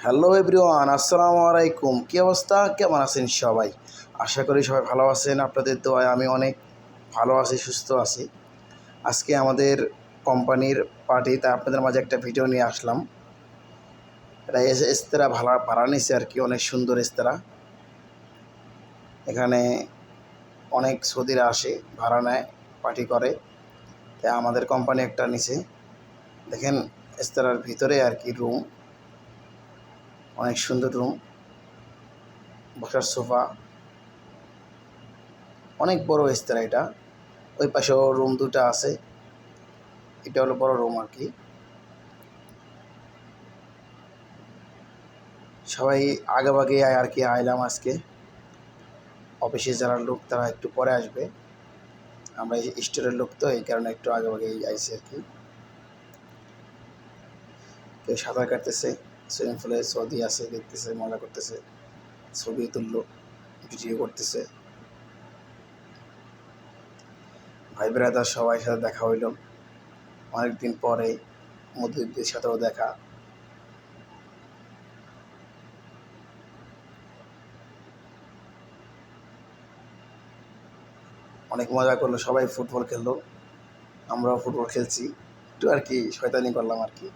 Hello everyone, আসসালামু আলাইকুম। কী অবস্থা, কেমন আছেন সবাই? আশা করি সবাই ভালো আছেন। আপনাদের দোয়ায় আমি অনেক ভালো আছি, সুস্থ আছি। আজকে আমাদের কোম্পানির পার্টি, তাই আপনাদের মাঝে একটা ভিডিও নিয়ে আসলাম। এটা রেস্তোরাঁ ভাড়া নিছে আর কি, অনেক সুন্দর রেস্তোরাঁ। এখানে অনেক সৌদিরা আসে, ভাড়া নেয়, পার্টি করে। তাই আমাদের কোম্পানি একটা নিছে। দেখেন রেস্তোরাঁর ভিতরে আর কি রুম, অনেক সুন্দর রুম, বসার সোফা, অনেক বড় রেস্তোরাঁ এটা। ওই পাশেও রুম দুটো আছে, এটা হলো বড় রুম আর কি। সবাই আগেভাগে আর কি আইলাম আজকে। অফিসে যারা লোক তারা একটু পরে আসবে, আমরা এই স্টোরের লোক তো এই কারণে একটু আগেভাগেই আইছি আর কি। কেউ সাঁতার কাটতেছে, সুইমিং পুলে সৌদি আছে, দেখতেছে, মজা করতেছে, ছবি তুললো, ভিডিও করতেছে। ভাই ব্রাদার সবাই সাথে দেখা হইল অনেকদিন পরে, মুদিদের সাথেও দেখা। অনেক মজা করলো, সবাই ফুটবল খেললো, আমরাও ফুটবল খেলছি, একটু আর কি শয়তানি করলাম আর কি।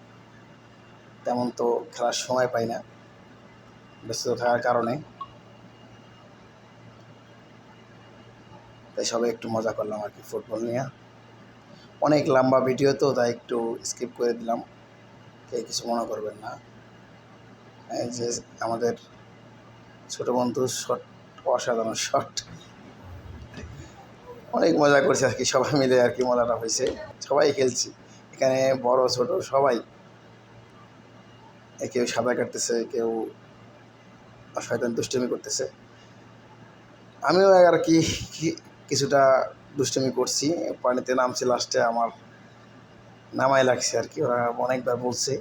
তেমন তো খেলার সময় পাই না ব্যস্ত থাকার কারণে, তাই সবাই একটু মজা করলাম আর কি ফুটবল নিয়ে। অনেক লম্বা ভিডিও তো, তাই একটু স্কিপ করে দিলাম, কেউ কিছু মনে করবেন না। এই যে আমাদের ছোট বন্ধু শট, অসাধারণ শট। অনেক মজা করছে আর কি, সবাই মিলে আর কি মজাটা হয়েছে। সবাই খেলছি এখানে, বড় ছোট সবাই। কেউ সাঁতার কাটতেছে, কেউ শয়তান দুষ্টুমি করতেছে। আমিও আর কি কিছুটা দুষ্টুমি করছি, পানিতে নামছি, লাস্টে আমার নামাই লাগছে আর কি। ওরা অনেকবার বলছে,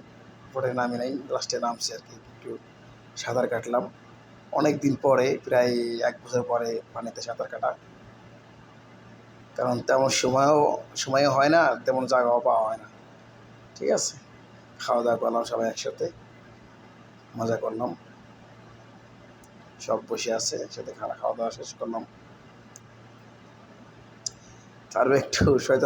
পরে নামি নাই, লাস্টে নামছি আর কি, একটু সাঁতার কাটলাম। অনেক দিন পরে, প্রায় 1 বছর পরে পানিতে সাঁতার কাটা, কারণ তেমন সময়ও হয় না, তেমন জায়গাও পাওয়া হয় না। ঠিক আছে, খাওয়া দাওয়া করলাম সবাই একসাথে, মজা করলাম, সব বসে আছে একসাথে, খাওয়া দাওয়া শেষ করলাম। তারপর একটু শয়তান